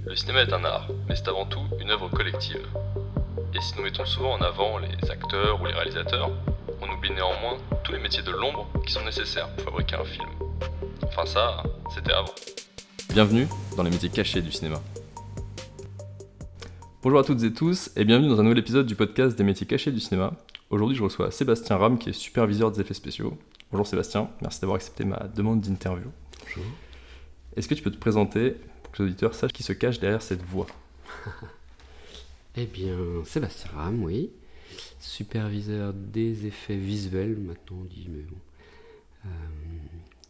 Le cinéma est un art, mais c'est avant tout une œuvre collective. Et si nous mettons souvent en avant les acteurs ou les réalisateurs, on oublie néanmoins tous les métiers de l'ombre qui sont nécessaires pour fabriquer un film. Enfin ça, c'était avant. Bienvenue dans les métiers cachés du cinéma. Bonjour à toutes et tous et bienvenue dans un nouvel épisode du podcast des métiers cachés du cinéma. Aujourd'hui je reçois Sébastien Ram qui est superviseur des effets spéciaux. Bonjour Sébastien, merci d'avoir accepté ma demande d'interview. Bonjour. Est-ce que tu peux te présenter pour que les auditeurs sachent qui se cache derrière cette voix ? Eh bien, Sébastien Ram, oui. Superviseur des effets visuels, maintenant on dit, mais bon.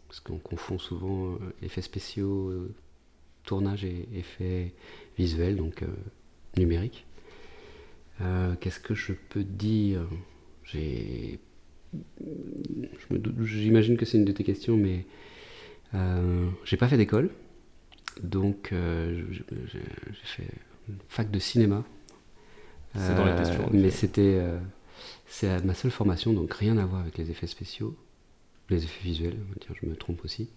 Parce qu'on confond souvent effets spéciaux, tournage et effets visuels, donc numériques. Qu'est-ce que je peux dire ? J'imagine que c'est une de tes questions, mais j'ai pas fait d'école. Donc j'ai fait une fac de cinéma. C'est dans les questions. Mais c'est ma seule formation, donc rien à voir avec les effets spéciaux, les effets visuels, tiens, je me trompe aussi.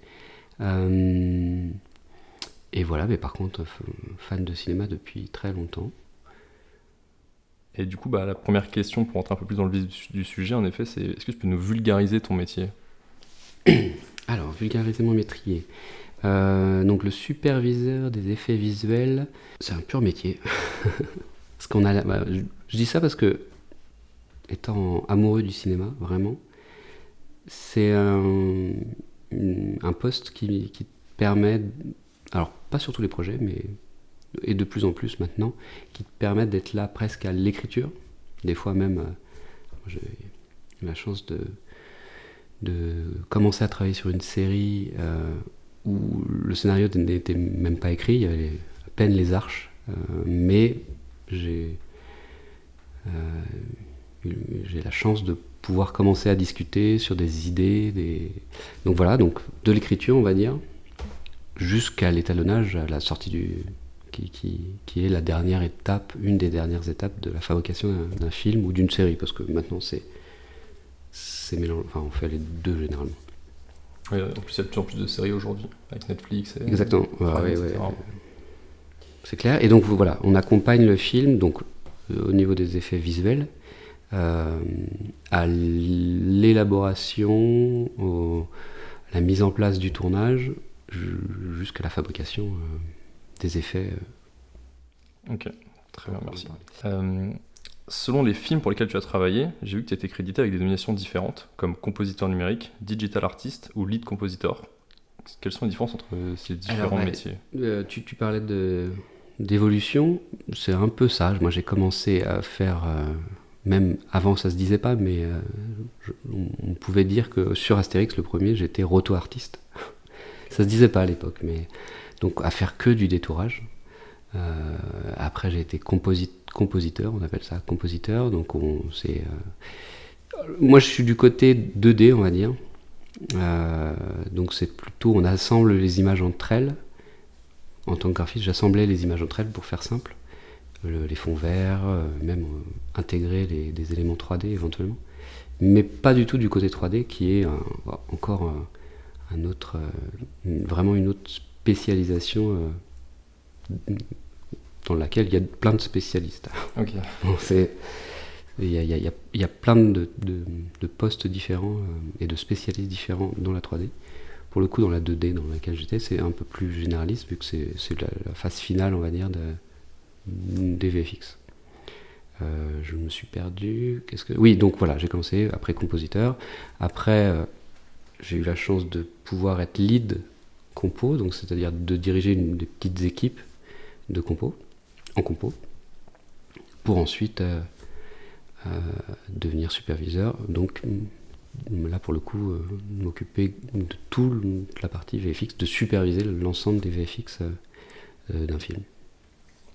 Et voilà, mais par contre, fan de cinéma depuis très longtemps. Et du coup, la première question pour rentrer un peu plus dans le vif du sujet, en effet, c'est est-ce que tu peux nous vulgariser ton métier ? Alors, vulgariser mon métier. Donc le superviseur des effets visuels, c'est un pur métier. Parce qu'on a, je dis ça parce que, étant amoureux du cinéma, vraiment, c'est un poste qui te permet, alors pas sur tous les projets, mais et de plus en plus maintenant, qui te permet d'être là presque à l'écriture. Des fois même, j'ai eu la chance de commencer à travailler sur une série où le scénario n'était même pas écrit, il y avait à peine les arches, mais j'ai la chance de pouvoir commencer à discuter sur des idées, donc voilà, donc de l'écriture on va dire, jusqu'à l'étalonnage, à la sortie qui est la dernière étape, une des dernières étapes de la fabrication d'un film ou d'une série, parce que maintenant c'est mélange, enfin on fait les deux généralement. Oui, en plus il y a de plus en plus de séries aujourd'hui, avec Netflix et... Exactement, ouais. C'est clair. Et donc voilà, on accompagne le film, donc au niveau des effets visuels, à l'élaboration, à la mise en place du tournage, jusqu'à la fabrication des effets. Ok, très bien, merci. Selon les films pour lesquels tu as travaillé, j'ai vu que tu as été crédité avec des nominations différentes, comme compositeur numérique, digital artist ou lead compositor. Quelles sont les différences entre ces différents métiers ? Tu parlais d'évolution, c'est un peu ça. Moi j'ai commencé à faire, même avant ça se disait pas, mais on pouvait dire que sur Astérix, le premier, j'étais roto-artiste. Ça se disait pas à l'époque, mais donc à faire que du détourage. Après j'ai été compositeur, on appelle ça compositeur, donc moi je suis du côté 2D on va dire, donc c'est plutôt on assemble les images entre elles. En tant que graphiste, j'assemblais les images entre elles pour faire simple, les fonds verts, même intégrer des éléments 3D éventuellement, mais pas du tout du côté 3D qui est encore un autre, vraiment une autre spécialisation dans laquelle il y a plein de spécialistes. Ok. Il y a plein de postes différents et de spécialistes différents dans la 3D. Pour le coup, dans la 2D dans laquelle j'étais, c'est un peu plus généraliste, vu que c'est la phase finale, on va dire, des VFX. Je me suis perdu. Oui, donc voilà, j'ai commencé après compositeur. Après, j'ai eu la chance de pouvoir être lead compo, donc c'est-à-dire de diriger des petites équipes de compo, en compo, pour ensuite devenir superviseur. Donc là pour le coup m'occuper de toute la partie VFX, de superviser l'ensemble des VFX d'un film.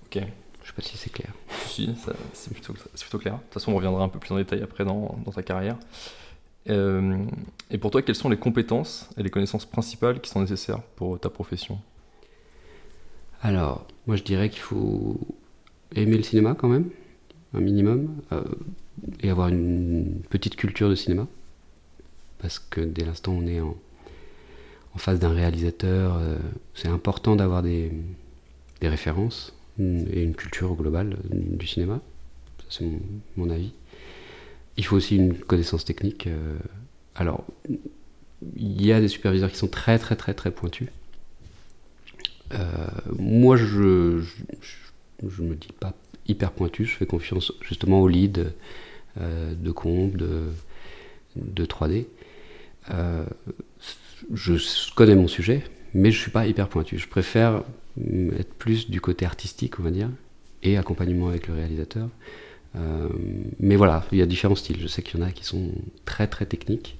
Ok. Je sais pas si c'est clair. Si, c'est plutôt clair. De toute façon on reviendra un peu plus en détail après dans ta carrière. Et pour toi, quelles sont les compétences et les connaissances principales qui sont nécessaires pour ta profession ? Alors, moi je dirais qu'il faut aimer le cinéma quand même, un minimum, et avoir une petite culture de cinéma, parce que dès l'instant où on est en face d'un réalisateur, c'est important d'avoir des références et une culture globale du cinéma. Ça, c'est mon avis. Il faut aussi une connaissance technique. Alors, il y a des superviseurs qui sont très très très très pointus. Moi, je me dis pas hyper pointu. Je fais confiance justement au lead de comp, de 3D. Je connais mon sujet, mais je suis pas hyper pointu. Je préfère être plus du côté artistique, on va dire, et accompagnement avec le réalisateur. Mais voilà, il y a différents styles. Je sais qu'il y en a qui sont très très techniques.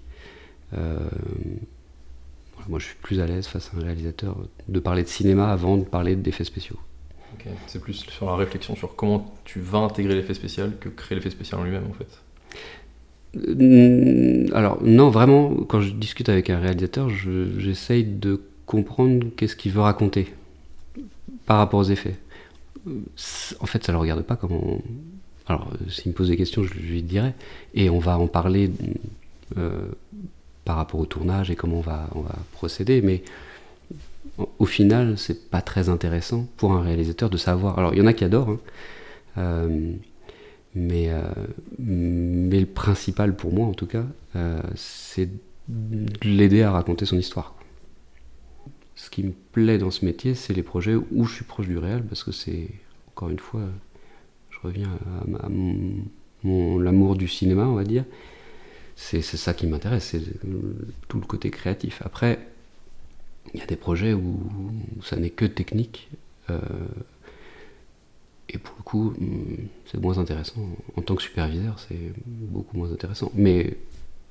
Moi, je suis plus à l'aise face à un réalisateur de parler de cinéma avant de parler d'effets spéciaux. Ok, c'est plus sur la réflexion sur comment tu vas intégrer l'effet spécial que créer l'effet spécial en lui-même, en fait. Alors, non, vraiment, quand je discute avec un réalisateur, j'essaye de comprendre qu'est-ce qu'il veut raconter par rapport aux effets. En fait, ça ne le regarde pas comment... Alors, s'il me pose des questions, je lui dirai. Et on va en parler par rapport au tournage et comment on va procéder. Mais au final, c'est pas très intéressant pour un réalisateur de savoir. Alors, il y en a qui adorent, hein, mais le principal pour moi, en tout cas, c'est de l'aider à raconter son histoire. Ce qui me plaît dans ce métier, c'est les projets où je suis proche du réel, parce que c'est, encore une fois, je reviens à l'amour du cinéma, on va dire. C'est ça qui m'intéresse, c'est tout le côté créatif. Après, il y a des projets où ça n'est que technique, et pour le coup, c'est moins intéressant. En tant que superviseur, c'est beaucoup moins intéressant. Mais,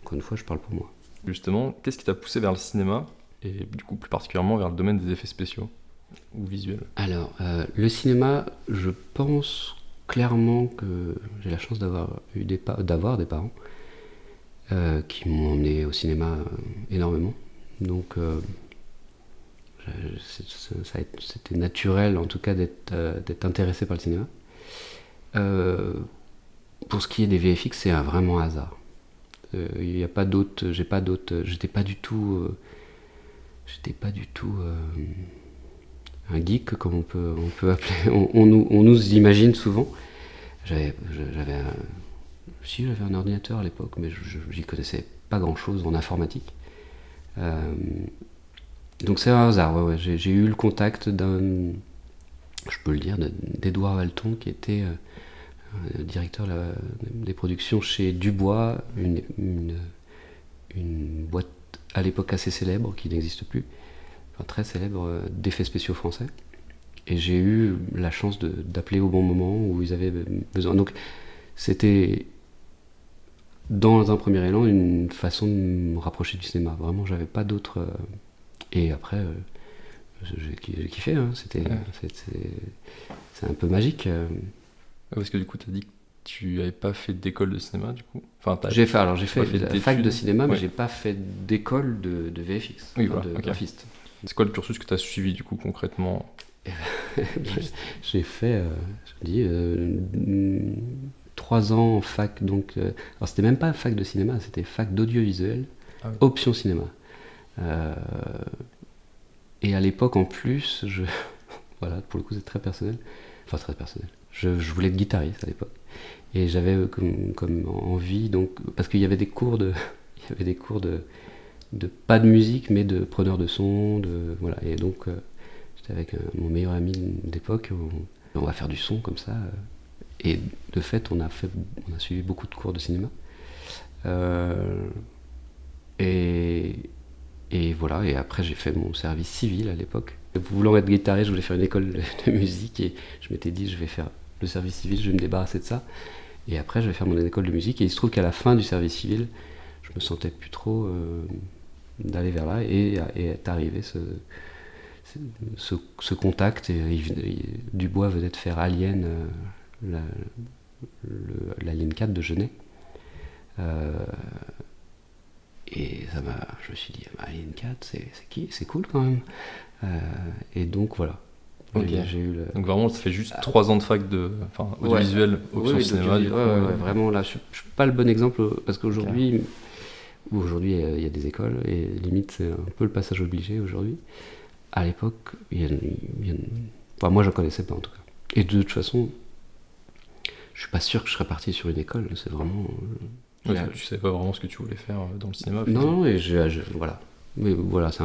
encore une fois, je parle pour moi. Justement, qu'est-ce qui t'a poussé vers le cinéma, et du coup plus particulièrement vers le domaine des effets spéciaux ou visuels? Alors, le cinéma, je pense clairement que j'ai la chance d'avoir des parents qui m'ont emmené au cinéma énormément. Donc, c'était naturel, en tout cas, d'être intéressé par le cinéma. Pour ce qui est des VFX, c'est vraiment un hasard. Il n'y a pas d'autres, j'étais pas du tout un geek, comme on peut appeler. On nous imagine souvent. J'avais un ordinateur à l'époque, mais j'y connaissais pas grand-chose en informatique. Donc c'est un hasard. Ouais. J'ai eu le contact je peux le dire, d'Edouard Valton, qui était directeur des productions chez Dubois, une boîte à l'époque assez célèbre, qui n'existe plus, enfin, très célèbre, d'effets spéciaux français. Et j'ai eu la chance d'appeler au bon moment où ils avaient besoin. Donc c'était, dans un premier élan, une façon de me rapprocher du cinéma. Vraiment, j'avais pas d'autre... Et après, j'ai kiffé, hein. C'est un peu magique. Parce que du coup, tu as dit que tu n'avais pas fait d'école de cinéma, du coup. Enfin, j'ai fait la fac de cinéma, mais ouais. j'ai pas fait d'école de VFX, oui, voilà, de okay. graphiste. C'est quoi le cursus que tu as suivi, du coup, concrètement? J'ai fait, 3 ans en fac, donc... alors, c'était même pas fac de cinéma, c'était fac d'audiovisuel, oui. Option cinéma. Et à l'époque, en plus, voilà, pour le coup, c'est très personnel. Enfin, très personnel. Je voulais être guitariste à l'époque. Et j'avais comme envie, donc, parce qu'il y avait des cours de pas de musique, mais de preneur de son, voilà. Et donc, j'étais avec mon meilleur ami d'époque, on va faire du son comme ça. Et de fait, on a suivi beaucoup de cours de cinéma. Et voilà, et après j'ai fait mon service civil à l'époque. Voulant être guitariste, je voulais faire une école de musique et je m'étais dit je vais faire le service civil, je vais me débarrasser de ça. Et après je vais faire mon école de musique et il se trouve qu'à la fin du service civil, je me sentais plus trop d'aller vers là et est arrivé ce contact. Et Dubois venait de faire Alien, l'Alien 4 de Genet. Et je me suis dit, Alien 4, c'est cool quand même. Et donc voilà. Okay. J'ai eu donc vraiment, ça fait juste 3 ans de fac audiovisuel, option cinéma. Ouais, vraiment là, je suis pas le bon exemple parce qu'aujourd'hui, il y a des écoles et limite c'est un peu le passage obligé aujourd'hui. À l'époque, il y a Enfin, moi, je connaissais pas en tout cas. Et de toute façon, je suis pas sûr que je serais parti sur une école. C'est vraiment. Tu savais pas vraiment ce que tu voulais faire dans le cinéma. Non, et voilà. Mais voilà, c'est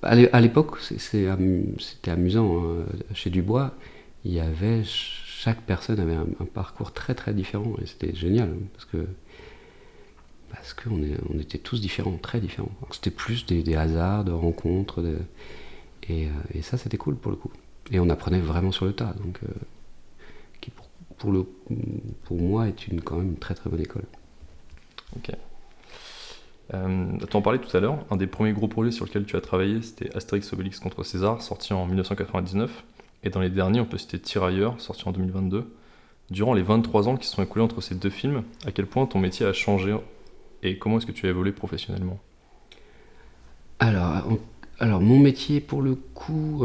à l'époque, c'était amusant. Hein. Chez Dubois, il y avait chaque personne avait un parcours très très différent et c'était génial parce qu'on était tous différents, très différents. Donc, c'était plus des hasards, de rencontres, et ça c'était cool pour le coup. Et on apprenait vraiment sur le tas, donc qui pour moi est quand même une très très bonne école. Ok. Tu en parlais tout à l'heure, un des premiers gros projets sur lesquels tu as travaillé, c'était Astérix Obélix contre César, sorti en 1999. Et dans les derniers, on peut citer Tirailleurs, sorti en 2022. Durant les 23 ans qui se sont écoulés entre ces deux films, à quel point ton métier a changé et comment est-ce que tu as évolué professionnellement ? Alors mon métier, pour le coup,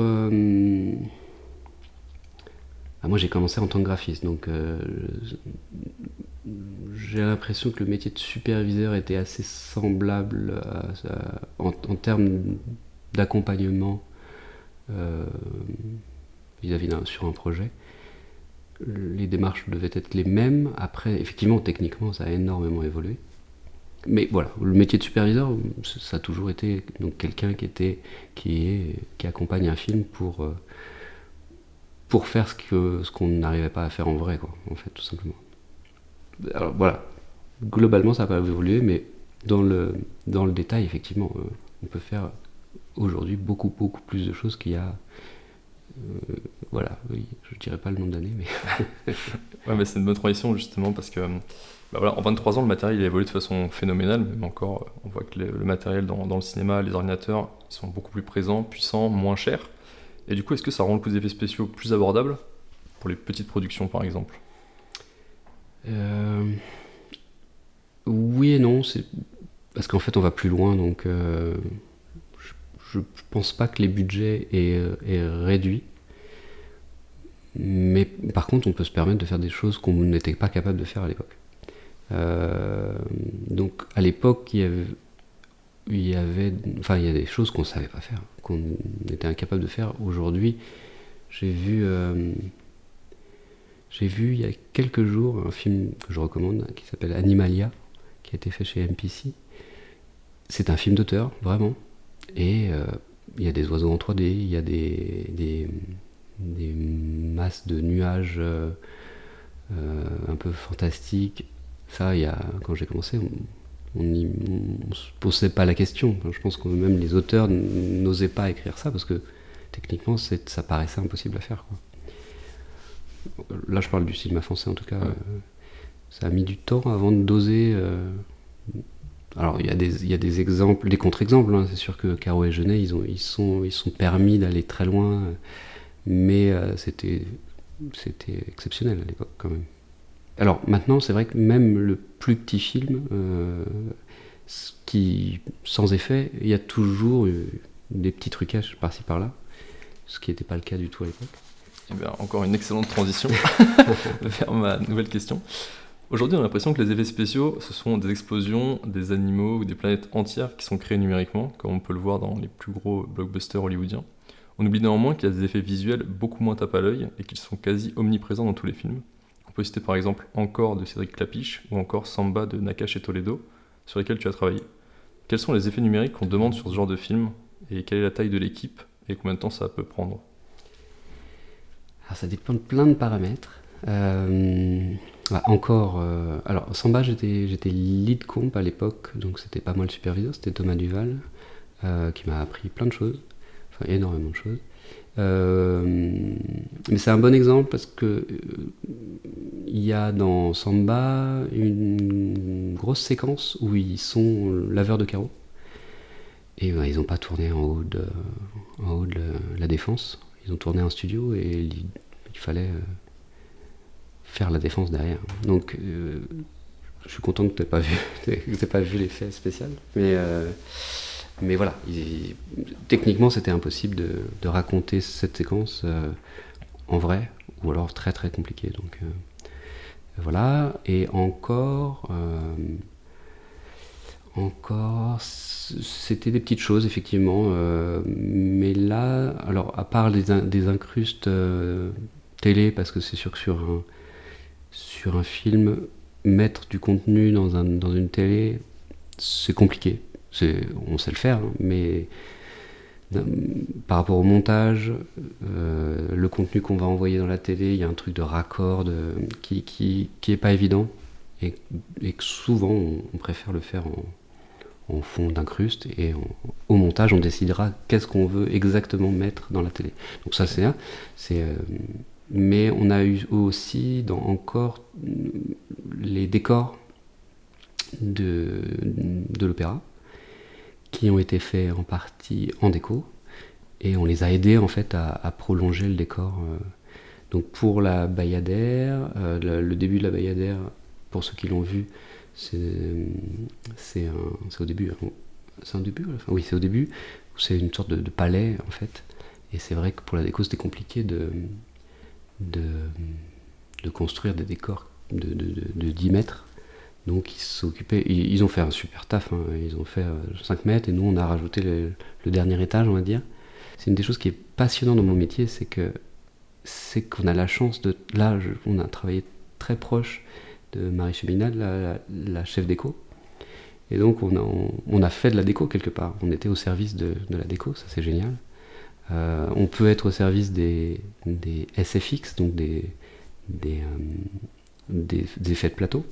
moi j'ai commencé en tant que graphiste, donc j'ai l'impression que le métier de superviseur était assez semblable en termes d'accompagnement vis-à-vis sur un projet. Les démarches devaient être les mêmes. Après, effectivement, techniquement, ça a énormément évolué. Mais voilà, le métier de superviseur, ça a toujours été donc quelqu'un qui accompagne un film pour faire ce qu'on n'arrivait pas à faire en vrai, quoi, en fait, tout simplement. Alors voilà, globalement, ça n'a pas évolué, mais dans le détail, effectivement, on peut faire aujourd'hui beaucoup plus de choses qu'il y a. Voilà, oui, je dirais pas le nombre d'années, mais. Ouais, mais c'est une bonne transition justement parce que en 23 ans, le matériel il a évolué de façon phénoménale, même encore, on voit que le matériel dans le cinéma, les ordinateurs, ils sont beaucoup plus présents, puissants, moins chers. Et du coup, est-ce que ça rend le coût des effets spéciaux plus abordable pour les petites productions par exemple ? Oui et non, parce qu'en fait on va plus loin, donc je pense pas que les budgets aient réduit. Mais par contre, on peut se permettre de faire des choses qu'on n'était pas capable de faire à l'époque. Donc à l'époque, il y a des choses qu'on ne savait pas faire, qu'on était incapable de faire. Aujourd'hui, j'ai vu il y a quelques jours un film que je recommande qui s'appelle Animalia, qui a été fait chez MPC. C'est un film d'auteur, vraiment. Et il y a des oiseaux en 3D, il y a des masses de nuages un peu fantastiques. Ça, quand j'ai commencé, on ne se posait pas la question. Je pense que même les auteurs n'osaient pas écrire ça parce que techniquement, ça paraissait impossible à faire, quoi. Là, je parle du cinéma français en tout cas. Ouais. Ça a mis du temps avant d'oser. Alors, il y a des exemples, des contre-exemples. Hein. C'est sûr que Caro et Jeunet, ils sont permis d'aller très loin. Mais c'était exceptionnel à l'époque quand même. Alors maintenant, c'est vrai que même le plus petit film, sans effet, il y a toujours des petits trucages par-ci par-là, ce qui n'était pas le cas du tout à l'époque. Eh bien, encore une excellente transition vers ma nouvelle question. Aujourd'hui, on a l'impression que les effets spéciaux, ce sont des explosions, des animaux ou des planètes entières qui sont créées numériquement, comme on peut le voir dans les plus gros blockbusters hollywoodiens. On oublie néanmoins qu'il y a des effets visuels beaucoup moins tape à l'œil et qu'ils sont quasi omniprésents dans tous les films. On peut citer par exemple Encore de Cédric Klapisch ou encore Samba de Nakache et Toledo, sur lesquels tu as travaillé. Quels sont les effets numériques qu'on demande sur ce genre de film et quelle est la taille de l'équipe et combien de temps ça peut prendre ? Alors ça dépend de plein de paramètres. Alors Samba, j'étais lead comp à l'époque, donc c'était pas moi le superviseur, c'était Thomas Duval qui m'a appris plein de choses. Enfin, énormément de choses. Mais c'est un bon exemple parce que il y a dans Samba une grosse séquence où ils sont laveurs de carreaux. Et ils n'ont pas tourné en haut de la Défense. Ils ont tourné en studio et il fallait faire la défense derrière. Donc je suis content que tu n'aies pas vu l'effet spécial. Mais voilà, techniquement c'était impossible de raconter cette séquence en vrai, ou alors très très compliqué. Donc Encore, c'était des petites choses effectivement, mais là, alors à part des incrustes télé, parce que c'est sûr que sur un film, mettre du contenu dans une télé, c'est compliqué. On sait le faire, hein, mais par rapport au montage, le contenu qu'on va envoyer dans la télé, il y a un truc de raccord qui est pas évident, et que souvent on préfère le faire en fond d'incruste, et au montage on décidera qu'est-ce qu'on veut exactement mettre dans la télé. Donc ça mais on a eu aussi encore les décors de l'opéra qui ont été faits en partie en déco, et on les a aidés en fait à prolonger le décor. Donc pour la Bayadère, le début de la Bayadère, pour ceux qui l'ont vu, c'est au début. C'est un début à la fin. Oui, c'est au début, où c'est une sorte de palais en fait. Et c'est vrai que pour la déco, c'était compliqué de construire des décors de 10 mètres. Donc ils ont fait un super taf, hein. Ils ont fait 5 mètres, et nous on a rajouté le dernier étage, on va dire. C'est une des choses qui est passionnante dans mon métier, c'est qu'on a la chance on a travaillé très proche de Marie Cheminade, la chef déco. Et donc on a fait de la déco quelque part. On était au service de la déco, ça c'est génial. On peut être au service des SFX, donc des effets de plateau,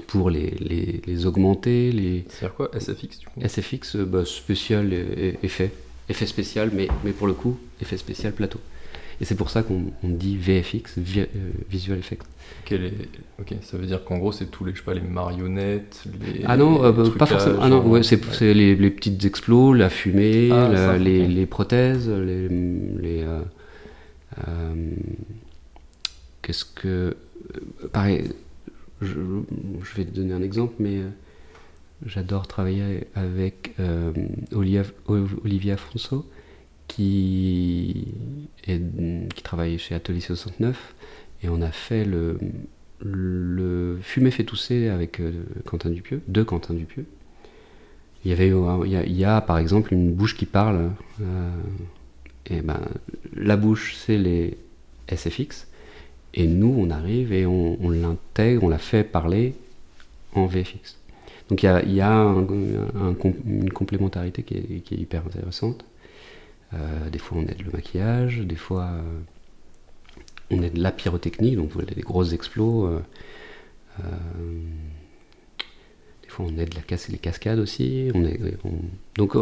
pour les augmenter. C'est-à-dire quoi, SFX du coup? SFX, spécial effet spécial, mais pour le coup, effet spécial plateau. Et c'est pour ça qu'on dit VFX, Visual Effect. Ok, ça veut dire qu'en gros c'est tous les marionnettes, Ah non, pas forcément. Ah non, ouais, c'est les petites explos, la fumée, les prothèses, qu'est-ce que... pareil, je vais te donner un exemple, mais j'adore travailler avec Olivier Afonso, qui travaille chez Atelier 69, et on a fait le Fumer fait tousser avec Quentin Dupieux, de Quentin Dupieux. Il y a par exemple une bouche qui parle, et la bouche c'est les SFX, et nous on arrive et on l'intègre, on la fait parler en VFX. Donc il y a une complémentarité qui est hyper intéressante. Des fois on aide le maquillage, des fois on aide la pyrotechnie, donc des grosses explos. Des fois on aide les cascades aussi. Donc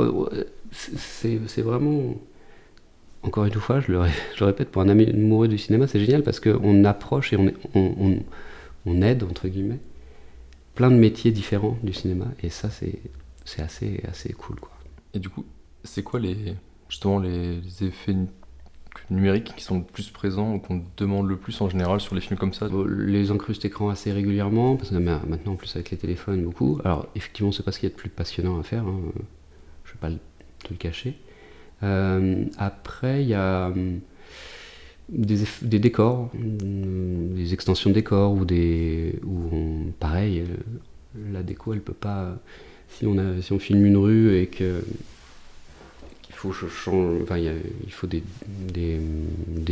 c'est vraiment, encore une fois, je le répète, pour un amoureux du cinéma, c'est génial parce qu'on approche et on aide, entre guillemets, plein de métiers différents du cinéma, et ça c'est assez cool, quoi. Et du coup, c'est quoi justement les effets numériques qui sont le plus présents ou qu'on demande le plus en général sur les films comme ça? Les incrustes écrans assez régulièrement, parce que maintenant en plus avec les téléphones beaucoup. Alors effectivement c'est pas ce qu'il y a de plus passionnant à faire, hein. Je vais pas te le cacher. Après il y a des décors, des extensions de décors, pareil, la déco elle peut pas, si on filme une rue et qu'il faut il faut des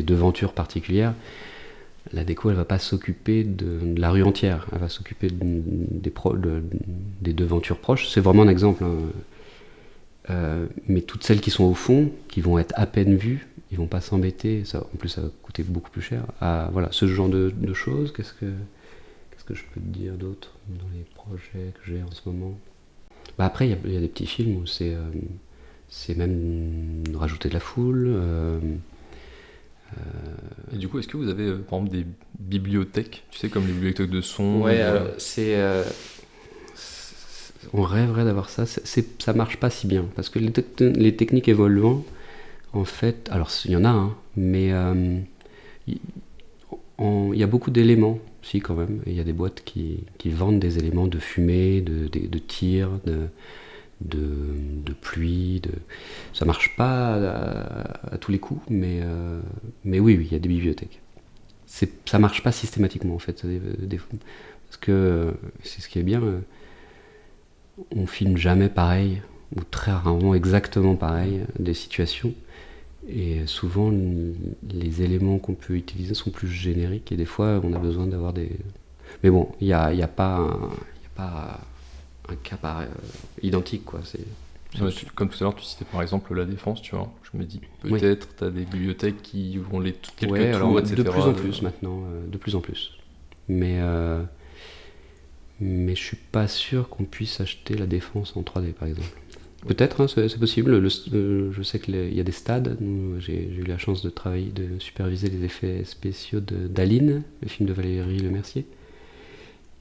devantures particulières, la déco elle va pas s'occuper de la rue entière, elle va s'occuper des devantures proches. C'est vraiment un exemple, hein. Mais toutes celles qui sont au fond, qui vont être à peine vues, ils vont pas s'embêter, en plus ça va coûter beaucoup plus cher, voilà, ce genre de choses. Qu'est-ce que je peux te dire d'autre dans les projets que j'ai en ce moment? Après il y a des petits films où c'est même rajouter de la foule. Et du coup, est-ce que vous avez par exemple des bibliothèques, tu sais, comme les bibliothèques de son? Ouais, on rêverait d'avoir ça. Ça marche pas si bien parce que les techniques évoluant, en fait, alors il y en a, hein, mais il y a beaucoup d'éléments, si, quand même. Il y a des boîtes qui vendent des éléments de fumée, de tir, de pluie. Ça marche pas à tous les coups, mais oui, il y a des bibliothèques. Ça marche pas systématiquement, en fait, parce que c'est ce qui est bien. on filme jamais pareil, ou très rarement exactement pareil, des situations. Et souvent, les éléments qu'on peut utiliser sont plus génériques, et des fois, on a besoin d'avoir des... Mais bon, il n'y a pas un cas identique, quoi. Comme tout à l'heure, tu citais par exemple la défense, tu vois. Je me dis, peut-être, tu as des bibliothèques qui vont les quelques tours, alors, etc. De plus en plus maintenant, de plus en plus. Mais je suis pas sûr qu'on puisse acheter la défense en 3D, par exemple. Peut-être, hein, c'est possible. Je sais qu'il y a des stades. J'ai eu la chance de superviser les effets spéciaux d'Aline, le film de Valérie Lemercier.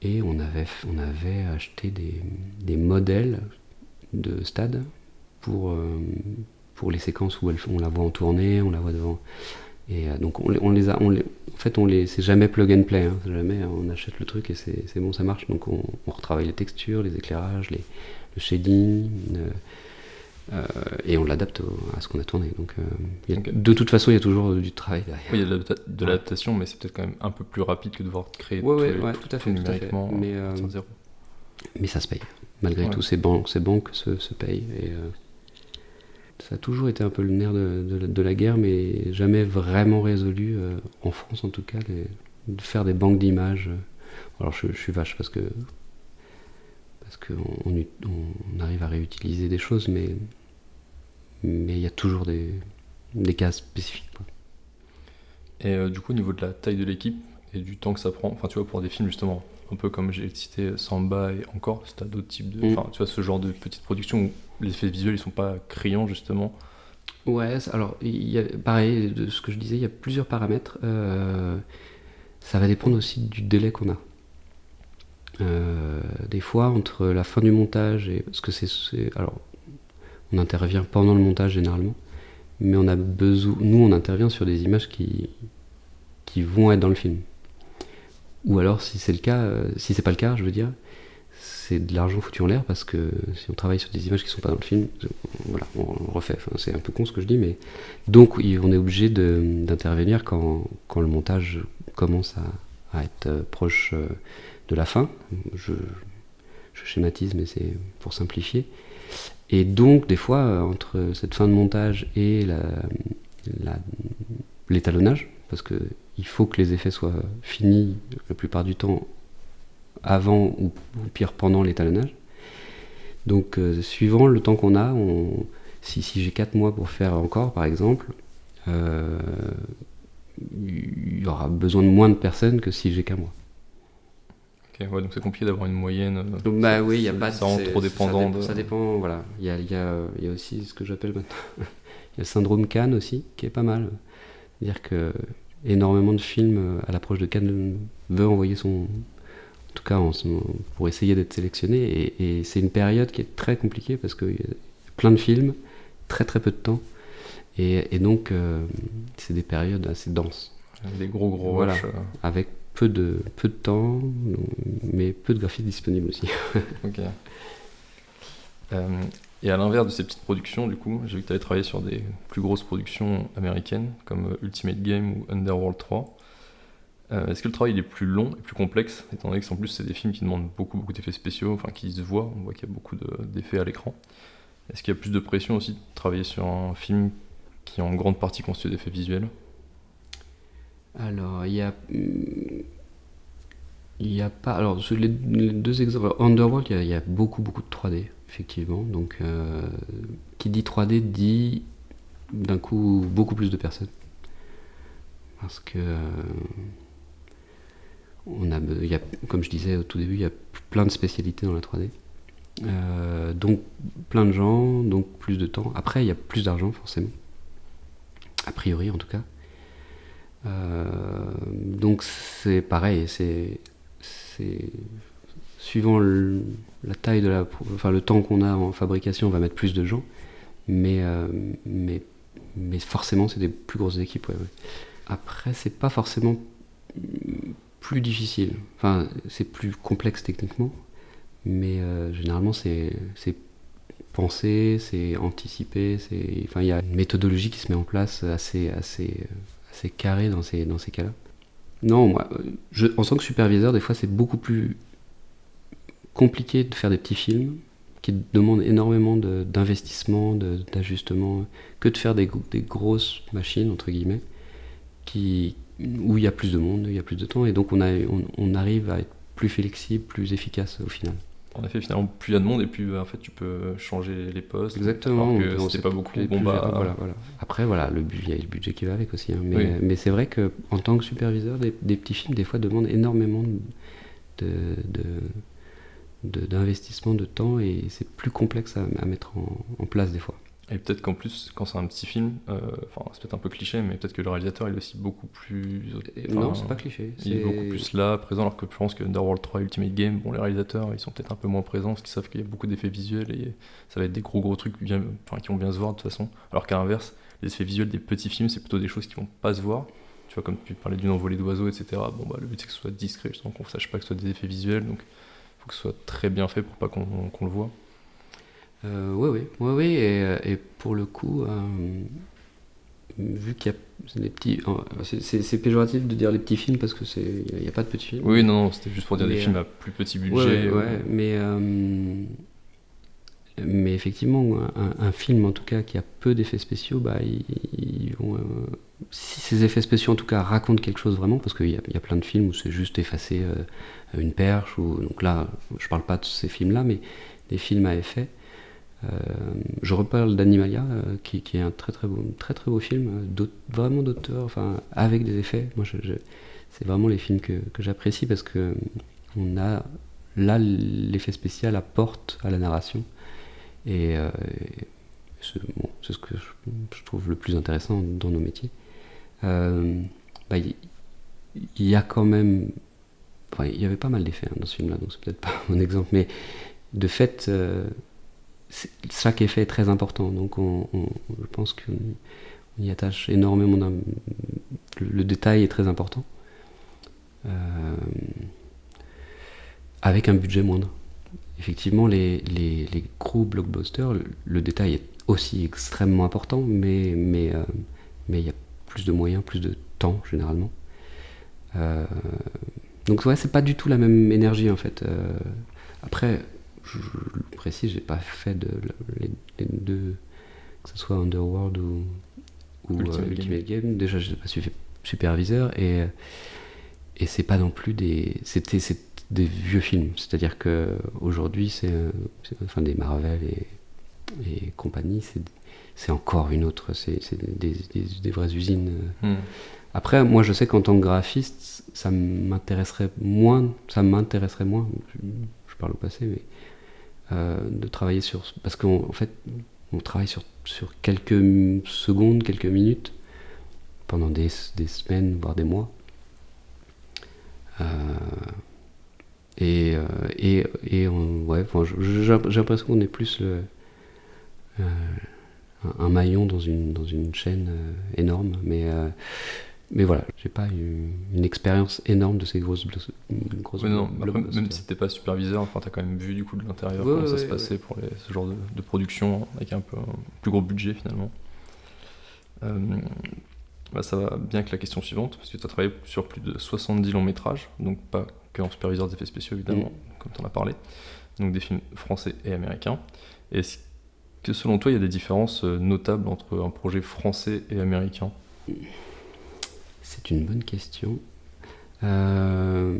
Et on avait acheté des modèles de stades pour les séquences où on la voit en tournée, on la voit devant. Et donc c'est jamais plug and play, hein, jamais on achète le truc et c'est bon, ça marche. Donc on retravaille les textures, les éclairages, le shading, et on l'adapte à ce qu'on a tourné. Donc de toute façon, il y a toujours du travail derrière. Oui, il y a de l'adaptation, mais c'est peut-être quand même un peu plus rapide que de devoir créer tout à fait, numériquement. Mais ça se paye. Malgré tout, ces banques se payent. Et ça a toujours été un peu le nerf de la guerre, mais jamais vraiment résolu, en France en tout cas, de faire des banques d'images. Alors je suis vache parce qu'on arrive à réutiliser des choses, mais il y a toujours des cas spécifiques, quoi. Et du coup, au niveau de la taille de l'équipe et du temps que ça prend, enfin tu vois, pour des films justement, un peu comme j'ai cité Samba et encore, si tu as d'autres types de... Enfin, tu vois, ce genre de petites productions où les effets visuels, ils sont pas criants, justement. Ouais, alors, pareil, de ce que je disais, il y a plusieurs paramètres. Ça va dépendre aussi du délai qu'on a. Des fois, entre la fin du montage et... Parce que alors, on intervient pendant le montage, généralement. Mais nous, on intervient sur des images qui vont être dans le film. Ou alors, si c'est pas le cas, je veux dire, c'est de l'argent foutu en l'air, parce que si on travaille sur des images qui sont pas dans le film, voilà, on refait. Enfin, c'est un peu con ce que je dis, mais donc on est obligé d'intervenir quand le montage commence à être proche de la fin. Je schématise, mais c'est pour simplifier. Et donc, des fois, entre cette fin de montage et l'étalonnage, parce que il faut que les effets soient finis la plupart du temps avant ou pire pendant l'étalonnage. Donc suivant le temps qu'on a, si j'ai 4 mois pour faire encore, par exemple, il y aura besoin de moins de personnes que si j'ai qu'un mois. Ok, ouais, donc c'est compliqué d'avoir une moyenne. Donc, oui, il y a pas trop dépendant. Ça dépend, voilà. Il y a aussi ce que j'appelle maintenant il y a le syndrome Cannes aussi, qui est pas mal. C'est-à-dire que énormément de films à l'approche de Cannes veut envoyer en tout cas pour essayer d'être sélectionné, et c'est une période qui est très compliquée parce qu'il y a plein de films, très très peu de temps, et donc c'est des périodes assez denses. Des gros voilà, rushs. avec peu de temps, mais peu de graphistes disponibles aussi. Ok. Et à l'inverse de ces petites productions, du coup, j'ai vu que tu avais travaillé sur des plus grosses productions américaines, comme Ultimate Game ou Underworld 3. Est-ce que le travail est plus long et plus complexe, étant donné que en plus c'est des films qui demandent beaucoup d'effets spéciaux, enfin qui se voient, on voit qu'il y a beaucoup d'effets à l'écran. Est-ce qu'il y a plus de pression aussi de travailler sur un film qui est en grande partie constitué d'effets visuels ? Alors, il y a pas... Alors, sur les deux exemples, Underworld, il y a beaucoup de 3D, effectivement. Donc, qui dit 3D dit d'un coup beaucoup plus de personnes. Parce que comme je disais au tout début, il y a plein de spécialités dans la 3D. Donc plein de gens, donc plus de temps. Après, il y a plus d'argent, forcément. A priori, en tout cas. Donc c'est pareil, c'est suivant la taille le temps qu'on a en fabrication, on va mettre plus de gens. Mais forcément, c'est des plus grosses équipes. Ouais. Après, c'est pas forcément plus difficile. Enfin, c'est plus complexe techniquement, mais généralement, c'est pensé, c'est anticipé. Il y a une méthodologie qui se met en place assez carrée dans ces cas-là. Non, moi, en tant que superviseur, des fois, c'est beaucoup plus compliqué de faire des petits films qui demande énormément d'investissement, d'ajustement, que de faire des grosses machines, entre guillemets, où il y a plus de monde, il y a plus de temps, et donc on arrive à être plus flexible, plus efficace au final. En effet, finalement, plus il y a de monde et plus en fait, tu peux changer les postes. Exactement. Alors que c'était pas beaucoup. Voilà. Après, voilà, il y a le budget qui va avec aussi. Hein, mais c'est vrai qu'en tant que superviseur, des petits films, des fois, demandent énormément d'investissement de temps et c'est plus complexe à mettre en place des fois. Et peut-être qu'en plus, quand c'est un petit film, c'est peut-être un peu cliché, mais peut-être que le réalisateur il est aussi beaucoup plus. Non, c'est pas cliché. Il est beaucoup plus là, présent, alors que je pense que Underworld 3 Ultimate Game, bon, les réalisateurs ils sont peut-être un peu moins présents parce qu'ils savent qu'il y a beaucoup d'effets visuels et ça va être des gros trucs qui vont bien se voir de toute façon. Alors qu'à l'inverse, les effets visuels des petits films, c'est plutôt des choses qui vont pas se voir. Tu vois, comme tu parlais d'une envolée d'oiseaux, etc. Bon, le but c'est que ce soit discret, justement, qu'on ne sache pas que ce soit des effets visuels, donc il faut que ce soit très bien fait pour pas qu'on le voit. Oui, et pour le coup, vu qu'il y a des petits... c'est péjoratif de dire les petits films parce qu'il n'y a pas de petits films. Oui, non, c'était juste pour dire des films à plus petit budget. Mais effectivement, un film en tout cas qui a peu d'effets spéciaux, si ces effets spéciaux en tout cas racontent quelque chose vraiment, parce qu'il y a plein de films où c'est juste effacer une perche, donc là, je parle pas de ces films-là, mais des films à effet. Je reparle d'Animalia, qui est un très beau film, vraiment d'auteur, avec des effets. Moi, c'est vraiment les films que j'apprécie parce que on a là l'effet spécial apporte à la narration et c'est ce que je trouve le plus intéressant dans nos métiers. Il y a quand même, il y avait pas mal d'effets dans ce film-là, donc c'est peut-être pas mon exemple, mais de fait. Chaque effet est très important, donc je pense qu'on y attache énormément. Le détail est très important, avec un budget moindre. Effectivement, les gros blockbusters, le détail est aussi extrêmement important, mais il y a plus de moyens, plus de temps généralement. Donc ouais, c'est pas du tout la même énergie en fait. Après. Je le précise, j'ai pas fait les deux, que ce soit Underworld ou Ultimate Game. Déjà, je n'ai pas fait superviseur et c'est pas non plus c'est des vieux films. C'est-à-dire que aujourd'hui, c'est des Marvel et compagnie, c'est encore une autre, c'est des vraies usines. Après, moi, je sais qu'en tant que graphiste, ça m'intéresserait moins. Je parle au passé, mais de travailler parce qu'en fait on travaille sur quelques secondes, quelques minutes pendant des semaines voire des mois j'ai l'impression qu'on est plus un maillon dans une chaîne énorme, mais voilà, j'ai pas eu une expérience énorme de ces grosses même si t'es pas superviseur, t'as quand même vu du coup de l'intérieur comment ça se passait pour ce genre de production avec un plus gros budget finalement. Ça va bien avec la question suivante, parce que tu as travaillé sur plus de 70 longs métrages, donc pas que en superviseur des effets spéciaux évidemment, comme tu en as parlé, donc des films français et américains. Est-ce que selon toi il y a des différences notables entre un projet français et américain ? C'est une bonne question. Alors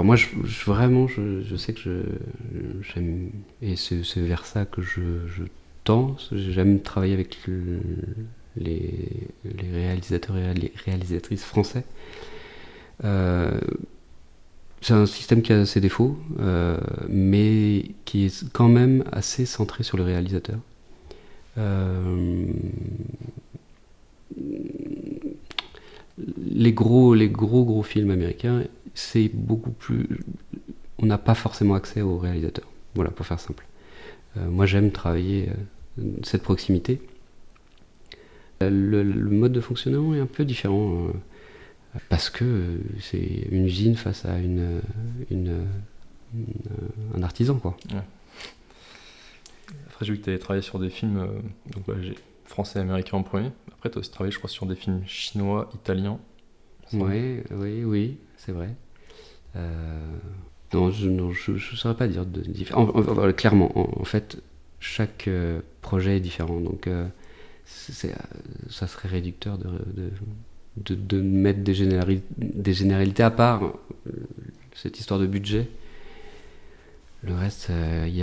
moi, je sais que j'aime, et c'est vers ça que je tends. J'aime travailler avec les réalisateurs et les réalisatrices français. C'est un système qui a ses défauts, mais qui est quand même assez centré sur le réalisateur. Les gros films américains, c'est beaucoup plus... On n'a pas forcément accès aux réalisateurs. Voilà, pour faire simple. Moi, j'aime travailler cette proximité. Le mode de fonctionnement est un peu différent, parce que c'est une usine face à un artisan, quoi. Ouais. Après, j'ai vu que tu avais travaillé sur des films français et américains en premier. Après, tu as aussi travaillé, je crois, sur des films chinois, italiens. Oui, c'est vrai. Non, je ne saurais pas dire de différent. Clairement, en fait, chaque projet est différent. Donc, ça serait réducteur de mettre des généralités à part cette histoire de budget. Le reste, il y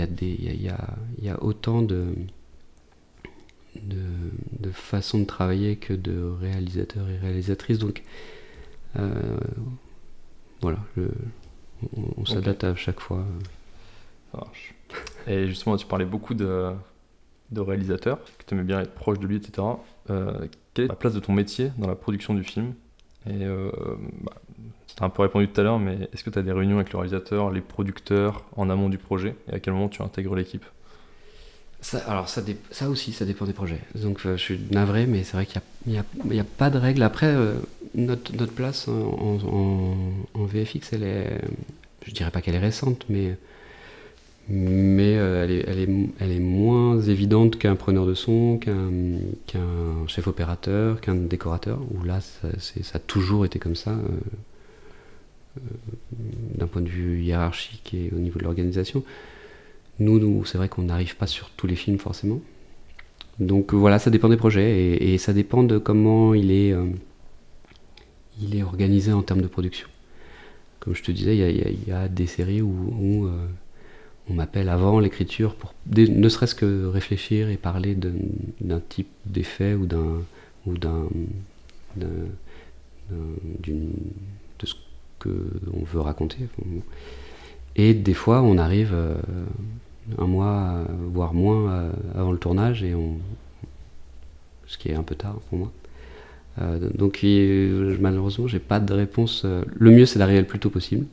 a autant de façons de travailler que de réalisateurs et réalisatrices. Donc, voilà, on s'adapte à chaque fois. Ça marche. Et justement, tu parlais beaucoup de réalisateurs, que tu aimais bien être proche de lui, etc. Quelle est la place de ton métier dans la production du film? Et tu as un peu répondu tout à l'heure, mais est-ce que tu as des réunions avec le réalisateur, les producteurs en amont du projet, et à quel moment tu intègres l'équipe? Ça aussi, ça dépend des projets. Donc je suis navré, mais c'est vrai qu'il n'y a pas de règle. Après, notre place en VFX, je dirais pas qu'elle est récente, mais elle est moins évidente qu'un preneur de son, qu'un chef opérateur, qu'un décorateur, où là, ça a toujours été comme ça, d'un point de vue hiérarchique et au niveau de l'organisation. Nous, c'est vrai qu'on n'arrive pas sur tous les films forcément. Donc voilà, ça dépend des projets et ça dépend de comment il est organisé en termes de production. Comme je te disais, il y a des séries où on m'appelle avant l'écriture pour ne serait-ce que réfléchir et parler d'un type d'effet ou de ce qu'on veut raconter. Et des fois, on arrive un mois, voire moins, avant le tournage, ce qui est un peu tard pour moi. Donc malheureusement, j'ai pas de réponse. Le mieux, c'est d'arriver le plus tôt possible.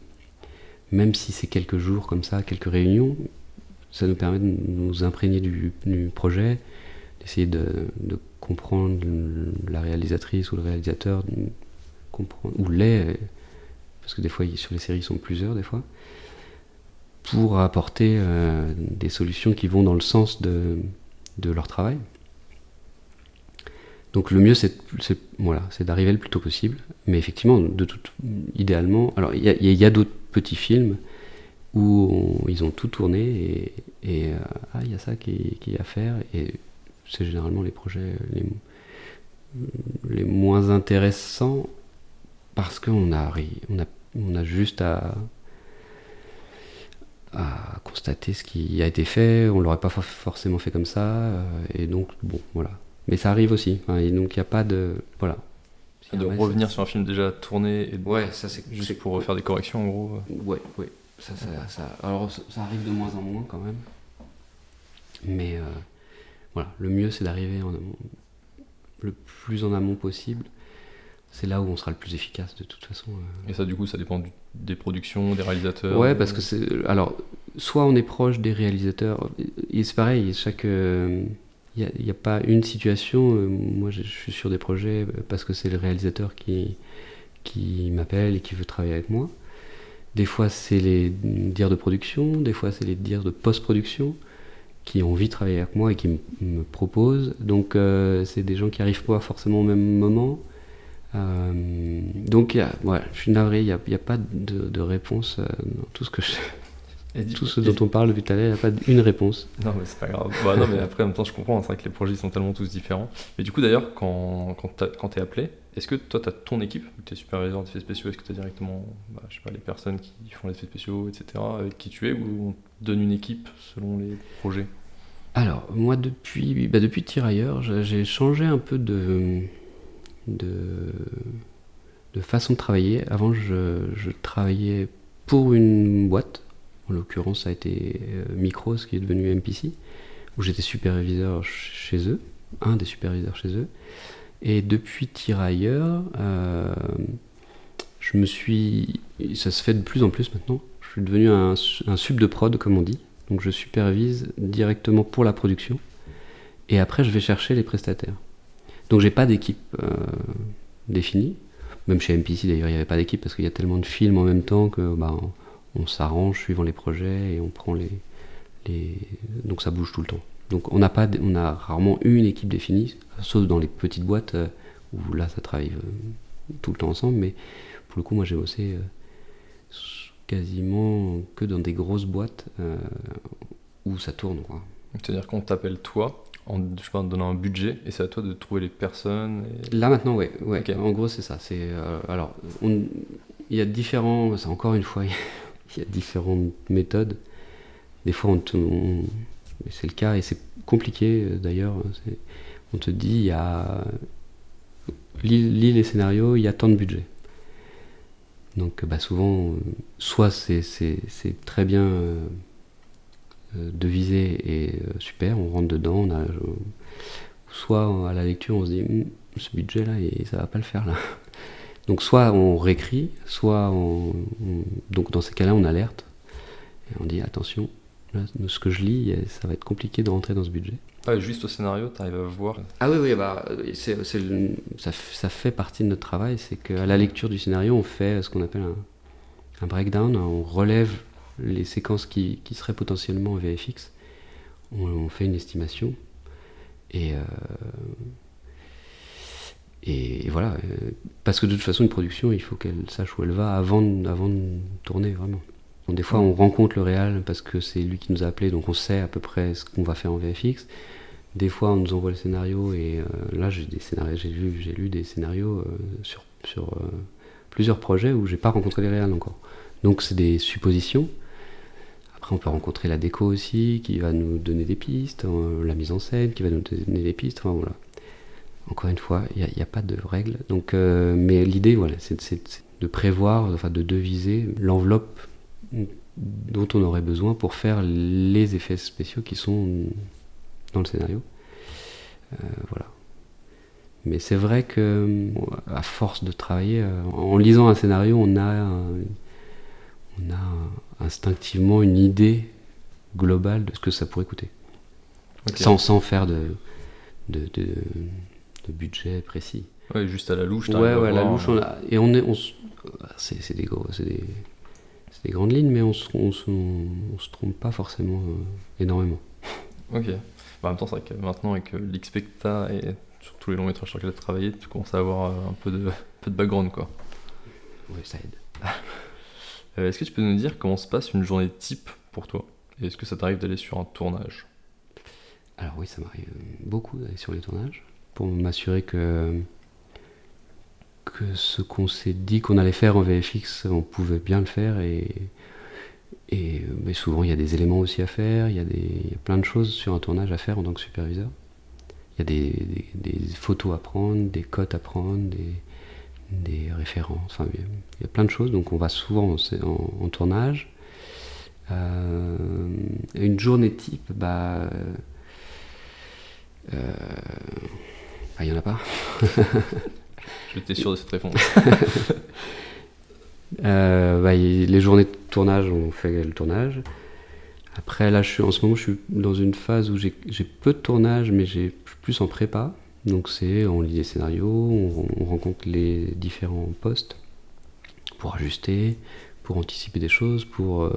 Même si c'est quelques jours comme ça, quelques réunions, ça nous permet de nous imprégner du projet, d'essayer de comprendre la réalisatrice ou le réalisateur, parce que des fois, sur les séries, ils sont plusieurs, des fois, pour apporter des solutions qui vont dans le sens de leur travail. Donc le mieux, c'est d'arriver le plus tôt possible. Mais effectivement, idéalement... Alors, il y a d'autres petits films où ils ont tout tourné et il y a ça qui est à faire. Et c'est généralement les projets les moins intéressants parce qu'on a juste à constater ce qui a été fait. On l'aurait pas forcément fait comme ça. Et donc, bon, voilà. Mais ça arrive aussi. Et donc, il n'y a pas de... Voilà. De revenir sur un film déjà tourné et ça c'est juste pour refaire des corrections en gros. Ouais. Alors ça arrive de moins en moins quand même. Mais voilà, le mieux c'est d'arriver le plus en amont possible. C'est là où on sera le plus efficace de toute façon. Et ça du coup ça dépend des productions, des réalisateurs. Ouais, parce que alors soit on est proche des réalisateurs. Et c'est pareil, il n'y a pas une situation. Moi, je suis sur des projets parce que c'est le réalisateur qui m'appelle et qui veut travailler avec moi. Des fois, c'est les dires de production, des fois, c'est les dires de post-production qui ont envie de travailler avec moi et qui me proposent. Donc, c'est des gens qui n'arrivent pas forcément au même moment. Donc, je suis navré, il n'y a pas de réponse dans tout ce que tout ce dont on parle depuis tout à l'heure, il n'y a pas une réponse. Non, mais c'est pas grave. Non, mais après, en même temps, je comprends. C'est vrai que les projets sont tellement tous différents. Mais du coup, d'ailleurs, quand t'es appelé, est-ce que toi, t'as ton équipe, t'es superviseur d'effets spéciaux, est-ce que t'as directement, je sais pas, les personnes qui font les effets spéciaux, etc., avec qui tu es, ou on te donne une équipe selon les projets? Alors, moi, depuis Tirailleurs, j'ai changé un peu de façon de travailler. Avant, je travaillais pour une boîte. En l'occurrence, ça a été Micros, qui est devenu MPC, où j'étais superviseur chez eux, un des superviseurs chez eux. Et depuis Tirailleurs, ça se fait de plus en plus maintenant, je suis devenu un sub de prod, comme on dit. Donc je supervise directement pour la production. Et après, je vais chercher les prestataires. Donc j'ai pas d'équipe définie. Même chez MPC, d'ailleurs, il n'y avait pas d'équipe, parce qu'il y a tellement de films en même temps que... on s'arrange suivant les projets et on prend donc ça bouge tout le temps. Donc on a rarement eu une équipe définie, sauf dans les petites boîtes où là ça travaille tout le temps ensemble. Mais pour le coup, moi j'ai bossé quasiment que dans des grosses boîtes où ça tourne, quoi. C'est-à-dire qu'on t'appelle toi, je sais pas, en te donnant un budget, et c'est à toi de trouver les personnes. Là maintenant, ouais. Ok. En gros, c'est ça. Alors, il y a différents. Encore une fois, il y a différentes méthodes. Des fois, c'est le cas et c'est compliqué d'ailleurs. On te dit, lis les scénarios, il y a tant de budget. Donc, souvent, soit c'est très bien devisé et super, on rentre dedans, soit à la lecture, on se dit, ce budget-là, ça va pas le faire là. Donc, soit on réécrit, soit donc dans ces cas-là, on alerte et on dit attention. Là, ce que je lis, ça va être compliqué de rentrer dans ce budget. Ah, juste au scénario, tu arrives à voir. Ah oui, ça fait partie de notre travail, c'est qu'à la lecture du scénario, on fait ce qu'on appelle un breakdown, on relève les séquences qui seraient potentiellement en VFX, on fait une estimation, et voilà, parce que de toute façon, une production, il faut qu'elle sache où elle va avant de tourner, vraiment. Donc, des fois, on rencontre le réal parce que c'est lui qui nous a appelés, donc on sait à peu près ce qu'on va faire en VFX. Des fois, on nous envoie le scénario et là, j'ai lu des scénarios sur plusieurs projets où j'ai pas rencontré les réals encore. Donc, c'est des suppositions. Après, on peut rencontrer la déco aussi, qui va nous donner des pistes, la mise en scène, qui va nous donner des pistes. Enfin, voilà. Encore une fois, il n'y a pas de règles. Donc, mais l'idée, voilà, c'est de prévoir, enfin, de deviser l'enveloppe dont on aurait besoin pour faire les effets spéciaux qui sont dans le scénario. Voilà. Mais c'est vrai que à force de travailler, en lisant un scénario, on a instinctivement une idée globale de ce que ça pourrait coûter. Okay. Sans faire de budget précis. Ouais, juste à la louche. Ouais, à la louche. C'est des grandes lignes, mais on se trompe pas forcément énormément. Ok. En même temps, c'est vrai que maintenant, avec l'Xpecta et sur tous les longs métrages sur lesquels tu as travaillé, tu commences à avoir un peu de background, quoi. Oui, ça aide. Est-ce que tu peux nous dire comment se passe une journée type pour toi ? Et est-ce que ça t'arrive d'aller sur un tournage ? Alors oui, ça m'arrive beaucoup d'aller sur les tournages, pour m'assurer que ce qu'on s'est dit qu'on allait faire en VFX, on pouvait bien le faire, mais souvent il y a des éléments aussi à faire, il y a plein de choses sur un tournage à faire en tant que superviseur. Il y a des photos à prendre, des cotes à prendre, des références, enfin il y a plein de choses, donc on va souvent en tournage. Une journée type, il n'y en a pas. J'étais sûr de cette réponse. Les journées de tournage, on fait le tournage. Après, là, en ce moment, je suis dans une phase où j'ai peu de tournage, mais j'ai plus en prépa. Donc, on lit les scénarios, on rencontre les différents postes pour ajuster, pour anticiper des choses, pour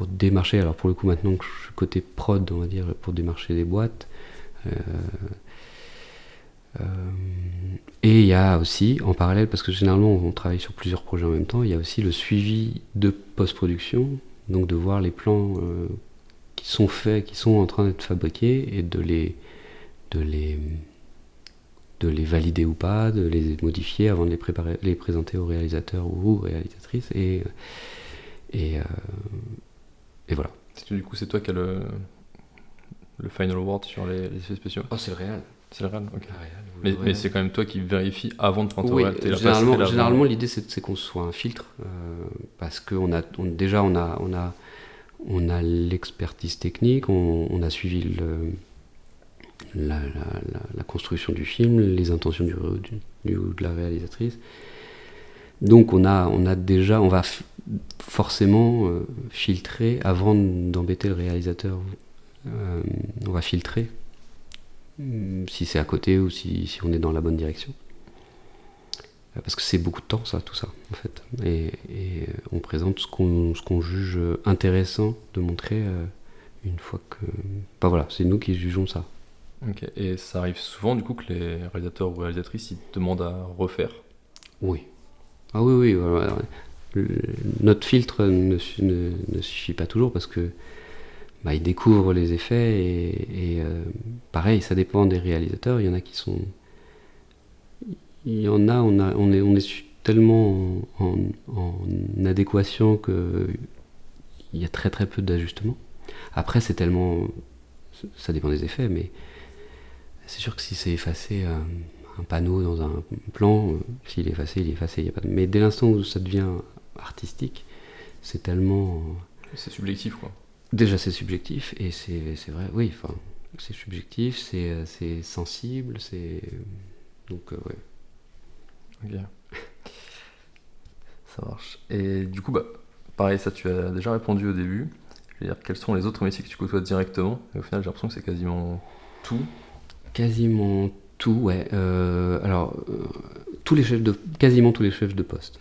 démarcher. Alors, pour le coup, maintenant que je suis côté prod, on va dire, pour démarcher des boîtes. Et il y a aussi, en parallèle, parce que généralement on travaille sur plusieurs projets en même temps, il y a aussi le suivi de post-production, donc de voir les plans qui sont faits, qui sont en train d'être fabriqués, et de les valider ou pas, de les modifier avant de les présenter aux réalisateurs ou aux réalisatrices, et voilà. Du coup, c'est toi qui as le final word sur les effets spéciaux ? Oh, c'est le réel. C'est le réel, ok. Mais c'est quand même toi qui vérifie avant de prendre oui, réel. Généralement, l'idée c'est qu'on soit un filtre, parce qu'on a l'expertise technique, on a suivi la construction du film, les intentions de la réalisatrice. Donc on va forcément filtrer avant d'embêter le réalisateur. On va filtrer si c'est à côté ou si on est dans la bonne direction, parce que c'est beaucoup de temps tout ça en fait, et on présente ce qu'on juge intéressant de montrer une fois que voilà, c'est nous qui jugeons ça. Ok. Et ça arrive souvent du coup que les réalisateurs ou réalisatrices ils te demandent à refaire ? Oui. Ah oui, voilà. notre filtre ne suffit pas toujours parce que ils découvrent les effets et pareil, ça dépend des réalisateurs. Il y en a qui sont, il y en a, on est tellement en adéquation que il y a très très peu d'ajustements. Après, ça dépend des effets, mais c'est sûr que si c'est effacé un panneau dans un plan, s'il est effacé, il est effacé. Il y a pas mais dès l'instant où ça devient artistique, c'est tellement... C'est subjectif, quoi. Déjà, c'est subjectif, et c'est vrai, oui, enfin, c'est subjectif, c'est sensible, c'est... Donc, ouais. Ok. Ça marche. Et du coup, pareil, ça tu as déjà répondu au début. Je veux dire, quels sont les autres métiers que tu côtoies directement? Et au final, j'ai l'impression que c'est quasiment tout. Quasiment tout, ouais. Alors, quasiment tous les chefs de poste,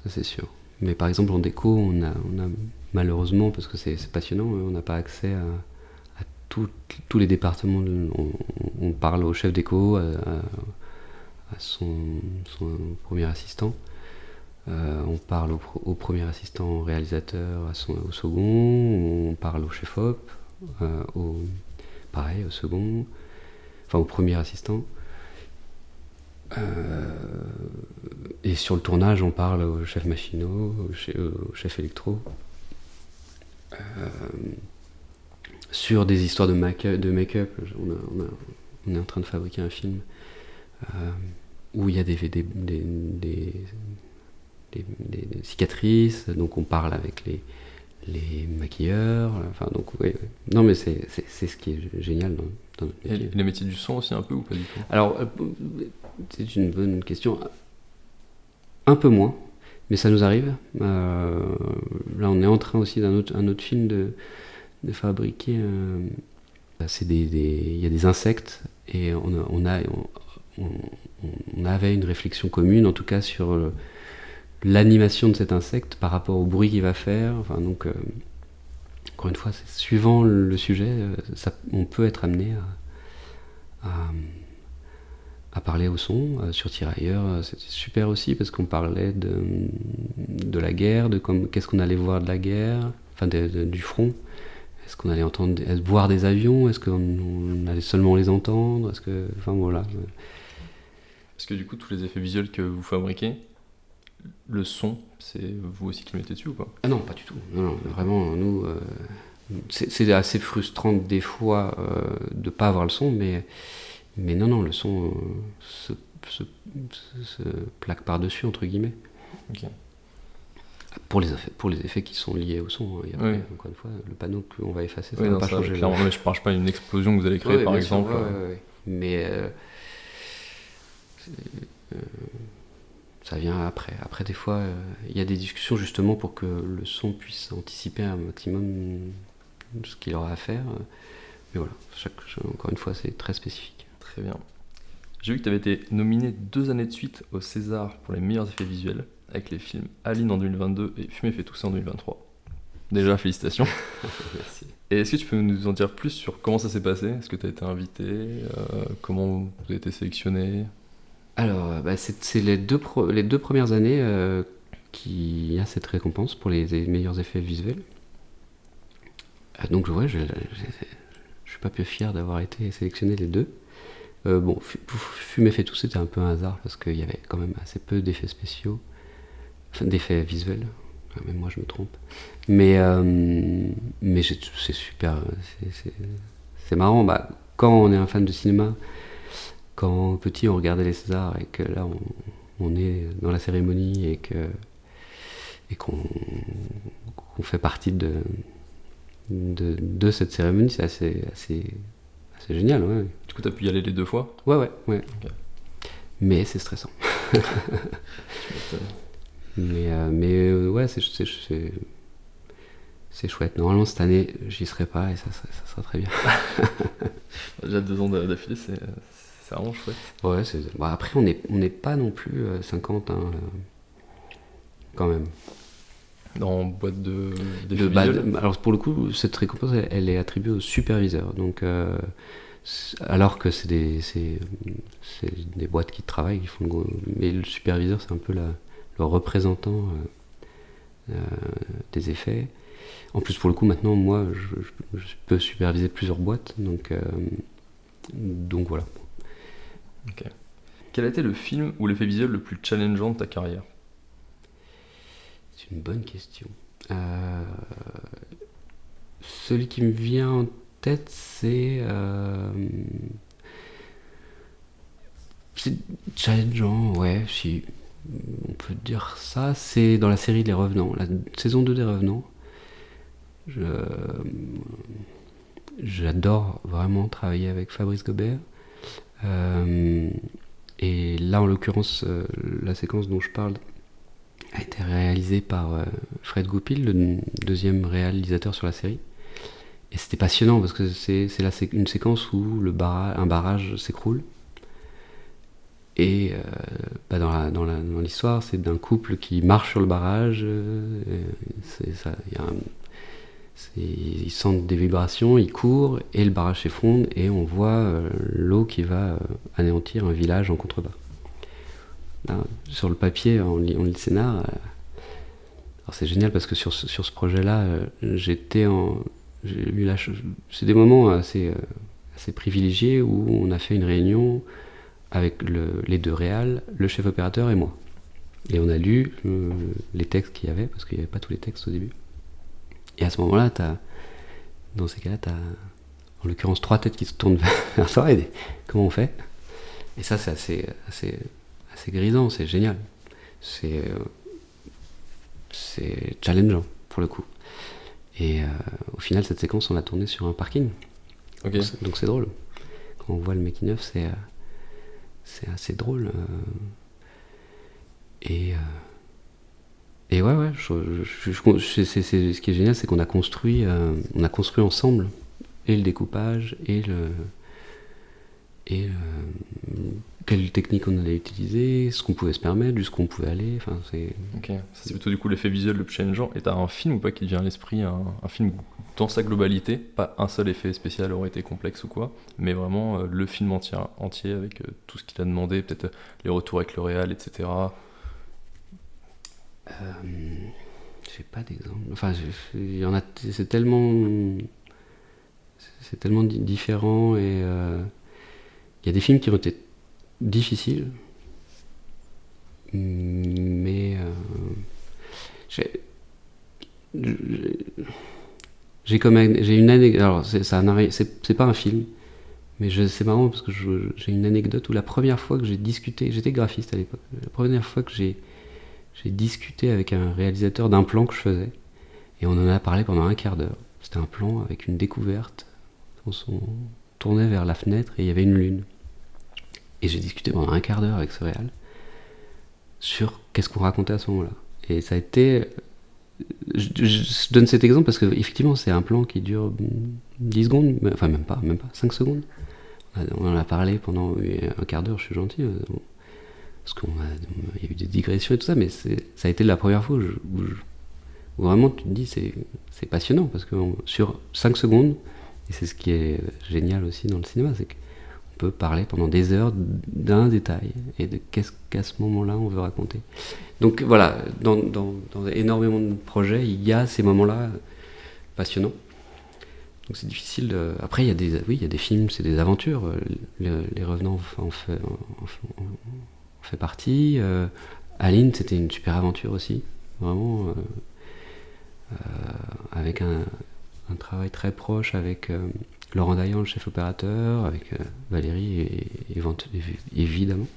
ça c'est sûr. Mais par exemple en déco, on a malheureusement, parce que c'est passionnant, on n'a pas accès à tous les départements. On parle au chef déco, à son premier assistant. On parle au premier assistant réalisateur, au second. On parle au chef-op, pareil, au second. Enfin, au premier assistant. Et sur le tournage, on parle au chef machinot, au chef électro. Sur des histoires de make-up, on est en train de fabriquer un film où il y a des cicatrices, donc on parle avec les maquilleurs. Enfin, donc, ouais. Non, mais c'est ce qui est génial dans notre métier. Et les métiers du son aussi, un peu, ou pas du tout? Alors, c'est une bonne question. Un peu moins, mais ça nous arrive. Là, on est en train aussi un autre film de fabriquer. Il y a des insectes et on avait une réflexion commune, en tout cas sur l'animation de cet insecte par rapport au bruit qu'il va faire. Enfin, donc, encore une fois, suivant le sujet, on peut être amené à parler au son. Sur Tirailleurs, c'était super aussi parce qu'on parlait de la guerre, qu'est-ce qu'on allait voir de la guerre, enfin du front. Est-ce qu'on allait voir des avions? Est-ce qu'on allait seulement les entendre? Enfin, voilà. Parce que du coup, tous les effets visuels que vous fabriquez, le son, c'est vous aussi qui le mettez dessus ou pas? Ah non, pas du tout. Non, vraiment, nous, c'est assez frustrant des fois de pas avoir le son, mais non, le son se plaque par-dessus, entre guillemets. Ok. Pour les effets qui sont liés au son. Et après, encore une fois, le panneau qu'on va effacer, ça va pas changer. Clairement, mais je ne parle pas d'une explosion que vous allez créer, par exemple. Mais ça vient après. Après, des fois, il y a des discussions justement pour que le son puisse anticiper un maximum ce qu'il aura à faire. Mais voilà, encore une fois, c'est très spécifique. Très bien. J'ai vu que tu avais été nominé 2 années de suite au César pour les meilleurs effets visuels, avec les films Aline en 2022 et Fumer fait tousser en 2023. Déjà, félicitations. Merci. Et est-ce que tu peux nous en dire plus sur comment ça s'est passé? Est-ce que tu as été invité? Comment vous avez été sélectionné? Alors, c'est les deux premières années qu'il y a cette récompense pour les meilleurs effets visuels. Donc, ouais, je suis pas plus fier d'avoir été sélectionné les deux. Bon, Fumer fait tousser, c'était un peu un hasard parce qu'il y avait quand même assez peu d'effets spéciaux, enfin d'effets visuels. Même moi, je me trompe. Mais c'est super, c'est marrant. Quand on est un fan de cinéma, quand petit on regardait les Césars et que là on est dans la cérémonie et qu'on fait partie de cette cérémonie, c'est assez génial. Ouais. Du coup, tu as pu y aller les 2 fois? Ouais. Okay. Mais c'est stressant. mais ouais, c'est chouette. Normalement, cette année, j'y serai pas et ça sera très bien. Déjà 2 ans d'affilée, c'est vraiment chouette. Ouais, après, on n'est pas non plus 50, quand même. Dans boîte de alors, pour le coup, cette récompense, elle est attribuée au superviseur. Donc, alors que c'est des boîtes qui travaillent, qui font mais le superviseur, c'est un peu le représentant des effets. En plus, pour le coup, maintenant, moi, je peux superviser plusieurs boîtes, donc voilà. Ok. Quel a été le film ou l'effet visuel le plus challengeant de ta carrière? C'est une bonne question. Celui qui me vient en tête, c'est challengeant, ouais, si on peut dire ça. C'est dans la série Les Revenants, la saison 2 des Revenants. J'adore vraiment travailler avec Fabrice Gobert. Et là, en l'occurrence, la séquence dont je parle a été réalisée par Fred Goupil, le deuxième réalisateur sur la série. Et c'était passionnant parce que c'est une séquence où un barrage s'écroule. Et dans l'histoire, c'est d'un couple qui marche sur le barrage. Ils sentent des vibrations, ils courent et le barrage s'effondre et on voit l'eau qui va anéantir un village en contrebas. Là, sur le papier, on lit le scénar. Alors c'est génial parce que sur ce projet-là, c'est des moments assez privilégiés où on a fait une réunion avec les deux réals, le chef opérateur et moi. Et on a lu les textes qu'il y avait, parce qu'il n'y avait pas tous les textes au début. Et à ce moment-là, dans ces cas-là, t'as en l'occurrence 3 têtes qui se tournent vers toi et comment on fait? Et ça, c'est assez grisant, c'est génial. C'est challengeant, pour le coup. Et au final, cette séquence, on l'a tournée sur un parking. Okay. Donc c'est drôle. Quand on voit le making-of, c'est assez drôle. Et ouais, ce qui est génial, c'est qu'on a construit ensemble et le découpage et quelle technique on allait utiliser, ce qu'on pouvait se permettre, jusqu'où on pouvait aller. Enfin, ok, ça c'est plutôt du coup l'effet visuel le plus challengeant. Et t'as un film ou pas qui te vient à l'esprit, un film dans sa globalité, pas un seul effet spécial aurait été complexe ou quoi, mais vraiment le film entier avec tout ce qu'il a demandé, peut-être les retours avec le réal, etc. J'ai pas d'exemple. Enfin, il y en a. C'est tellement différent et il y a des films qui ont été difficiles, mais j'ai une anecdote. Alors c'est pas un film, mais c'est marrant parce que j'ai une anecdote où la première fois que j'ai discuté, j'étais graphiste à l'époque, la première fois que j'ai discuté avec un réalisateur d'un plan que je faisais, et on en a parlé pendant un quart d'heure. C'était un plan avec une découverte, on tournait vers la fenêtre et il y avait une lune. Et j'ai discuté pendant un quart d'heure avec ce réal sur qu'est-ce qu'on racontait à ce moment-là. Et ça a été... Je donne cet exemple parce que effectivement c'est un plan qui dure 10 secondes, enfin même pas 5 secondes. On en a parlé pendant un quart d'heure, je suis gentil, parce qu'il y a eu des digressions et tout ça, mais ça a été la première fois où vraiment tu te dis c'est passionnant, parce que sur 5 secondes, et c'est ce qui est génial aussi dans le cinéma, c'est qu'on peut parler pendant des heures d'un détail, et de qu'est-ce qu'à ce moment-là on veut raconter. Donc voilà, dans énormément de projets, il y a ces moments-là passionnants. Donc c'est difficile. Après, il y a des films, c'est des aventures. Les Revenants en fait partie. Aline, c'était une super aventure aussi, vraiment, avec un travail très proche avec Laurent Dayan, le chef opérateur, avec Valérie évidemment.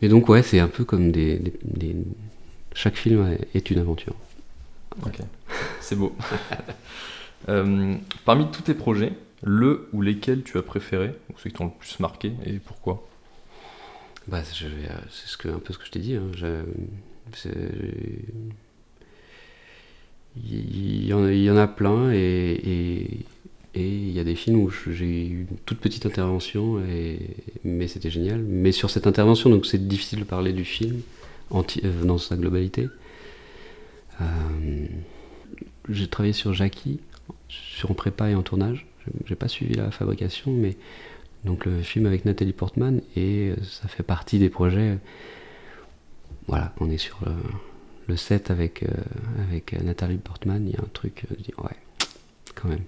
Et donc ouais, c'est un peu comme chaque film est une aventure. Ok, c'est beau. Parmi tous tes projets, le ou lesquels tu as préféré, ou ceux qui t'ont le plus marqué, et pourquoi? C'est un peu ce que je t'ai dit. Il y en a plein, et il y a des films où j'ai eu une toute petite intervention, mais c'était génial. Mais sur cette intervention, donc c'est difficile de parler du film dans sa globalité. J'ai travaillé sur Jackie, en prépa et en tournage. J'ai pas suivi la fabrication, mais donc le film avec Nathalie Portman, et ça fait partie des projets. Voilà, on est sur le set avec Nathalie Portman, il y a un truc, je dis ouais, quand même.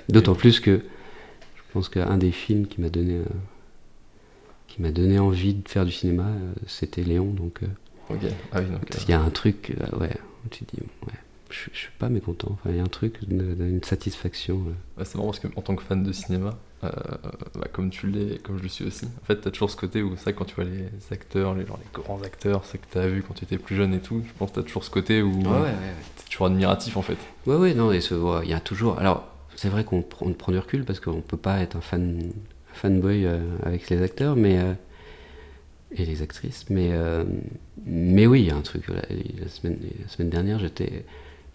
D'autant plus que je pense qu'un des films qui m'a donné envie de faire du cinéma, c'était Léon, donc Ok, ah oui, donc. il y a un truc, ouais, où tu te dis, ouais, je suis pas mécontent, enfin, il y a un truc, une satisfaction. Ouais, c'est marrant parce qu'en tant que fan de cinéma, comme tu l'es, comme je le suis aussi, en fait, t'as toujours ce côté où, c'est vrai, quand tu vois les acteurs, les grands acteurs, c'est que t'as vu quand tu étais plus jeune et tout, je pense que t'as toujours ce côté où Ouais. t'es toujours admiratif en fait. Ouais, non, et il y a toujours. Alors, c'est vrai qu'on prend du recul parce qu'on peut pas être un fanboy avec les acteurs, et les actrices, mais oui, il y a un truc. La semaine dernière, je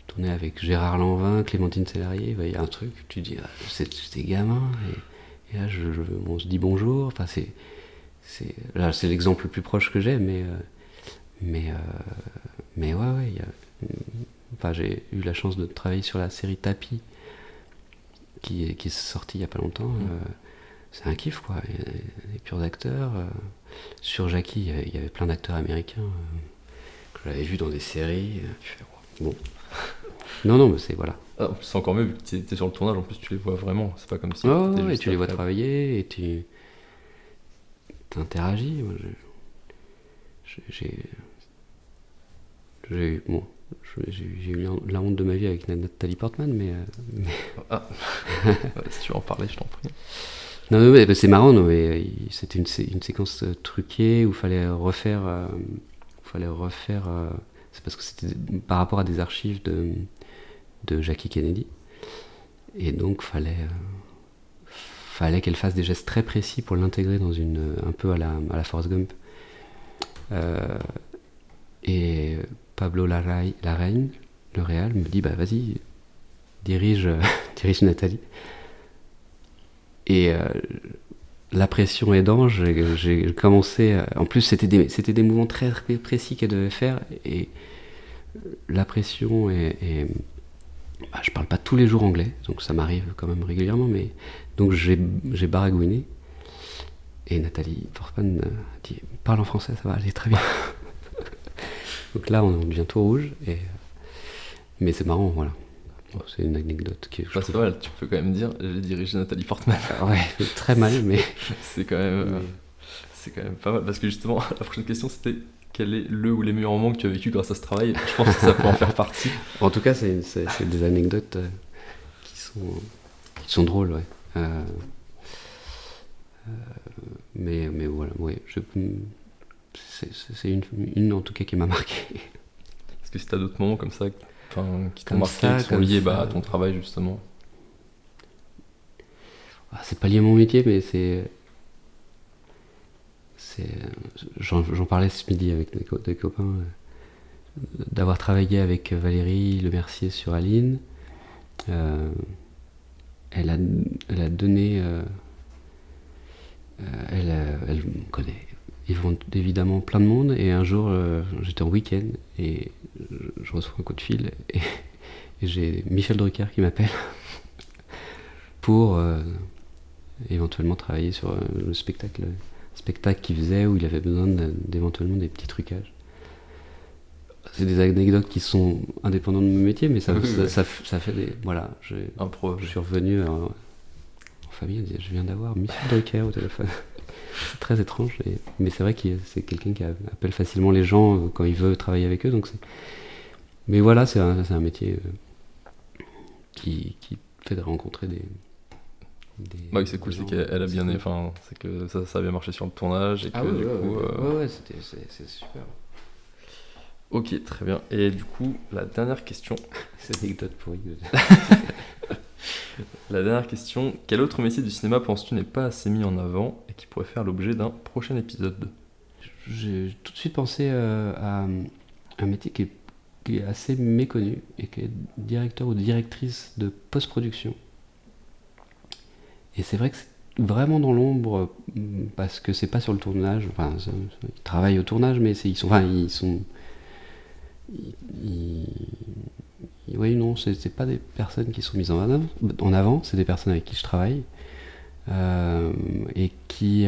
tournais avec Gérard Lanvin, Clémentine Sélarié. Il y a un truc, tu dis, c'est des gamins, et là, on se dit bonjour. Enfin, là, c'est l'exemple le plus proche que j'ai, mais ouais, il y a. Enfin, j'ai eu la chance de travailler sur la série Tapis, qui est sortie il n'y a pas longtemps. C'est un kiff, quoi. Il y a des purs acteurs. Sur Jackie, il y avait plein d'acteurs américains que j'avais vus dans des séries. Tu fais, bon. Non, mais c'est voilà. Ah, c'est encore mieux vu que t'es sur le tournage, en plus tu les vois vraiment, c'est pas comme si. Et tu les vois travailler, et tu interagis. Moi, j'ai eu la honte de ma vie avec Nathalie Portman, mais... Ah. Si tu veux en parler, je t'en prie. Non, mais c'est marrant, non, mais c'était une séquence truquée où il fallait refaire. C'est parce que c'était par rapport à des archives de Jackie Kennedy, et donc fallait qu'elle fasse des gestes très précis pour l'intégrer dans un peu à la Forrest Gump. Et Pablo Larraín, le réal, me dit bah vas-y, dirige Nathalie. Et la pression aidant, j'ai commencé. En plus, c'était des mouvements très précis qu'elle devait faire, et la pression et je parle pas tous les jours anglais, donc ça m'arrive quand même régulièrement, mais donc j'ai baragouiné, et Nathalie Portman dit parle en français, ça va aller très bien. Donc là, on devient tout rouge, mais c'est marrant, voilà. Bon, c'est une anecdote qui. C'est pas mal, tu peux quand même dire j'ai dirigé Nathalie Portman. Ouais, très mal, mais. C'est quand même pas mal, parce que justement, la prochaine question c'était quel est le ou les meilleurs moments que tu as vécu grâce à ce travail. Je pense que ça peut en faire partie. En tout cas, c'est des anecdotes qui sont drôles, ouais. Mais voilà, ouais, c'est une en tout cas qui m'a marqué. Est-ce que si t'as d'autres moments comme ça qui t'ont marqué, ça, qui sont liés à ton travail justement? C'est pas lié à mon métier, mais j'en parlais ce midi avec des copains, d'avoir travaillé avec Valérie Lemercier sur Aline. Elle a donné, elle connaît évidemment plein de monde, et un jour j'étais en week-end et je reçois un coup de fil, et j'ai Michel Drucker qui m'appelle pour éventuellement travailler sur le spectacle qu'il faisait, où il avait besoin d'éventuellement des petits trucages. C'est des anecdotes qui sont indépendantes de mon métier, mais ça fait des... Voilà, je suis revenu en famille, je viens d'avoir Michel Drucker au téléphone. C'est très étrange, mais c'est vrai que c'est quelqu'un qui appelle facilement les gens quand il veut travailler avec eux. Donc mais voilà, c'est un métier qui fait de rencontrer des oui, c'est cool, c'est qu'elle a bien, c'est que ça a bien marché sur le tournage, et que du coup... Ouais, c'est super. Ok, très bien. Et du coup, la dernière question... C'est une anecdote pourrie. La dernière question, quel autre métier du cinéma penses-tu n'est pas assez mis en avant et qui pourrait faire l'objet d'un prochain épisode? J'ai tout de suite pensé à un métier qui est assez méconnu, et qui est directeur ou directrice de post-production. Et c'est vrai que c'est vraiment dans l'ombre, parce que c'est pas sur le tournage. Enfin, ils travaillent au tournage, mais oui, non, c'est pas des personnes qui sont mises en avant, c'est des personnes avec qui je travaille, et qui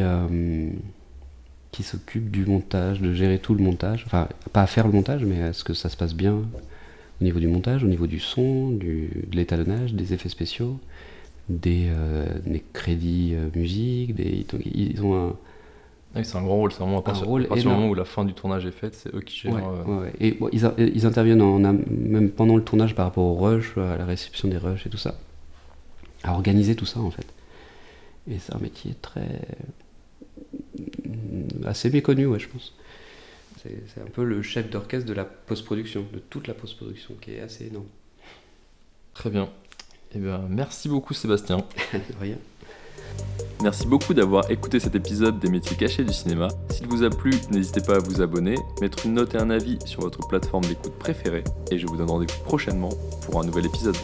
qui s'occupe du montage, de gérer tout le montage. Enfin, pas à faire le montage, mais à ce que ça se passe bien au niveau du montage, au niveau du son, de l'étalonnage, des effets spéciaux, des crédits musique. Donc, ils ont Oui, c'est un grand rôle, c'est vraiment à partir du moment où la fin du tournage est faite, c'est eux qui gèrent. Ouais. Et bon, ils interviennent même pendant le tournage par rapport au rush, à la réception des rushs et tout ça, à organiser tout ça en fait. Et c'est un métier assez méconnu, je pense. C'est un peu le chef d'orchestre de la post-production, de toute la post-production, qui est assez énorme. Très bien. Eh bien, merci beaucoup Sébastien. De rien. Merci beaucoup d'avoir écouté cet épisode des métiers cachés du cinéma. S'il vous a plu, n'hésitez pas à vous abonner, mettre une note et un avis sur votre plateforme d'écoute préférée, et je vous donne rendez-vous prochainement pour un nouvel épisode.